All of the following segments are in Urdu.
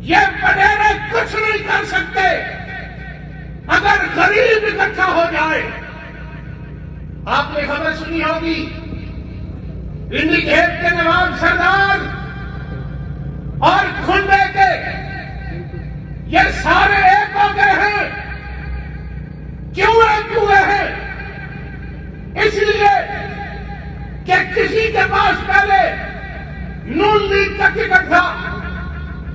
یہ وڈیرے کچھ نہیں کر سکتے اگر غریب اکٹھا ہو جائے. آپ نے خبر سنی ہوگی انڈی گیٹ کے نواب سردار اور کھنڈے کے یہ سارے ایک ہو گئے ہیں. کیوں ہیں؟ اس لیے کہ کسی کے پاس پہلے نون لیگ کا ٹکٹ تھا،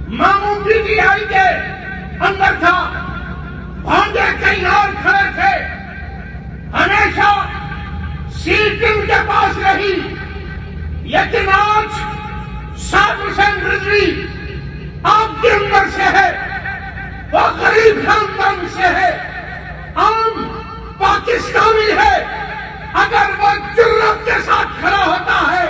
ماموں پی ٹی آئی کے اندر تھا، بھانجے کہیں اور کھڑے تھے. ہمیشہ سیٹ ان کے پاس رہی، لیکن آج شاہ حسین رضوی آپ کے اندر سے ہے، وہ غریب خاندان سے ہے، عام پاکستانی ہے. اگر وہ جرأت کے ساتھ کھڑا ہوتا ہے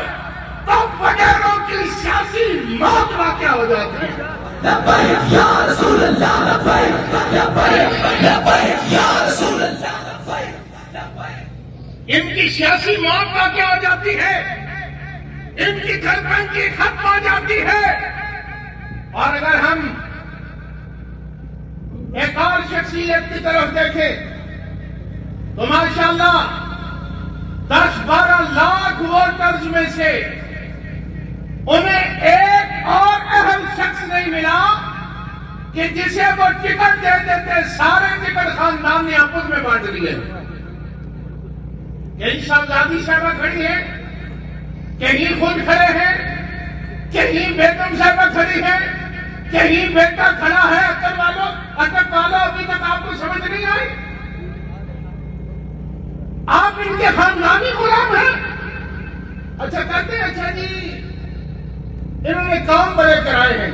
تو وڈیروں کی سیاسی موت واقع ہو جاتی ہے. لبیک یا رسول اللہ، لبیک لبیک یا رسول اللہ، لبیک. ان کی سیاسی موت واقع ہو جاتی ہے، ان کی گھربندی ختم ہو جاتی ہے. اور اگر ہم ایک اور شخصیت کی طرف دیکھیں تو ماشاءاللہ 10-12 لاکھ ووٹرز میں سے انہیں ایک اور اہم شخص نہیں ملا کہ جسے وہ ٹکٹ دے دیتے. سارے ٹکٹ خاندان نے آپس میں بانٹ لیے. کہیں شہزادی صاحبہ کھڑی ہیں، کہیں خود کھڑے ہیں، کہیں بیگم صاحبہ کھڑی ہیں، کہیں بیٹا کھڑا ہے. اٹک والوں ابھی تک آپ کو سمجھ نہیں آئی؟ آپ ان کے خاندانی غلام ہیں. اچھا کہتے ہیں اچھا جی انہوں نے کام بڑے کرائے ہیں،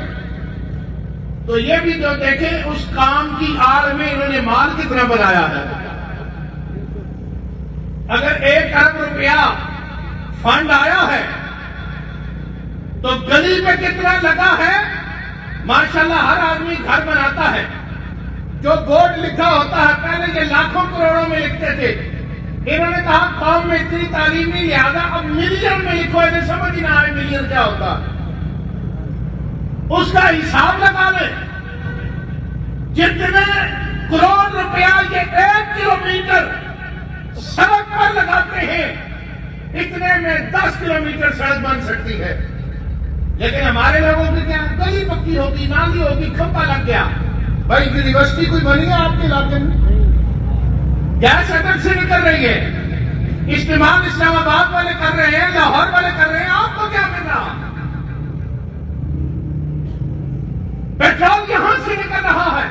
تو یہ بھی جو دیکھیں اس کام کی آڑ میں انہوں نے مال کتنا بنایا ہے. اگر 1 ارب روپیہ فنڈ آیا ہے تو گلی پہ کتنا لگا ہے. ماشاءاللہ ہر آدمی گھر بناتا ہے، جو بورڈ لکھا ہوتا ہے پہلے یہ لاکھوں کروڑوں میں لکھتے تھے. انہوں نے کہا قوم میں اتنی تعلیم نہیں، لہذا اب ملین میں لکھو. انہیں سمجھ نہ آئے ملین کیا ہوتا، اس کا حساب لگا لیں. جتنے کروڑ روپیہ یہ 1 کلومیٹر سڑک پر لگاتے ہیں اتنے میں 10 کلومیٹر سڑک بن سکتی ہے. لیکن ہمارے لوگوں کی کیا، گلی پکی ہوگی، نالی ہوگی، کھمبا لگ گیا. بھائی یونیورسٹی کوئی بنی ہے آپ کے علاقے میں؟ گیس اٹک سے نکل رہی ہے، استعمال اسلام آباد والے کر رہے ہیں، لاہور والے کر رہے ہیں. آپ کو کیا مل رہا؟ پیٹرول یہاں سے نکل رہا ہے.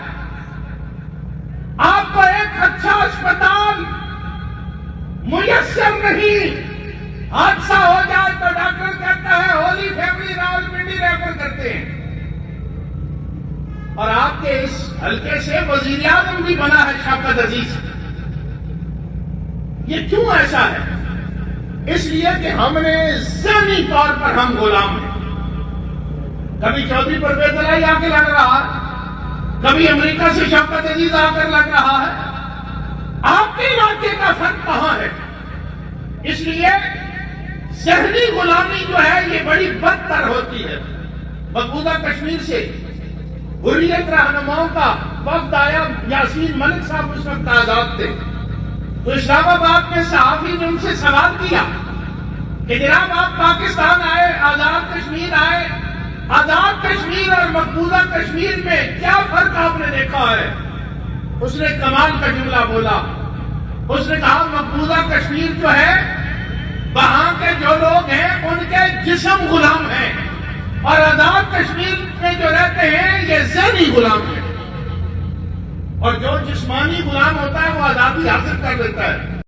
آپ کو ایک اچھا اسپتال میسر نہیں. حادثہ ہو جائے تو ڈاکٹر کہتا ہے ہولی فیملی راولپنڈی ریفر کرتے ہیں. اور آپ کے اس حلقے سے وزیر اعظم بھی بنا ہے شوکت عزیز. یہ کیوں ایسا ہے؟ اس لیے کہ ہم نے ذہنی طور پر ہم غلام ہیں. کبھی چودھری پرویز الہی آ کے لگ رہا ہے، کبھی امریکہ سے شوکت عزیز آ کر لگ رہا ہے. آپ کے علاقے کا فرق کہاں ہے؟ اس لیے ذہنی غلامی جو ہے یہ بڑی بدتر ہوتی ہے. مقبوضہ کشمیر سے حریت رہنماؤں کا وفد آیا. یاسین ملک صاحب اس وقت آزاد تھے، تو اسلام آباد میں صحافی نے ان سے سوال کیا کہ جناب آپ پاکستان آئے، آزاد کشمیر آئے، آزاد کشمیر اور مقبوضہ کشمیر میں کیا فرق آپ نے دیکھا ہے؟ اس نے کمال کا جملہ بولا. اس نے کہا مقبوضہ کشمیر جو ہے وہاں کے جو لوگ ہیں ان کے جسم غلام ہیں، اور آزاد کشمیر میں جو رہتے ہیں یہ ذہنی غلام ہیں. اور جو جسمانی غلام ہوتا ہے وہ آزادی حاصل کر لیتا ہے.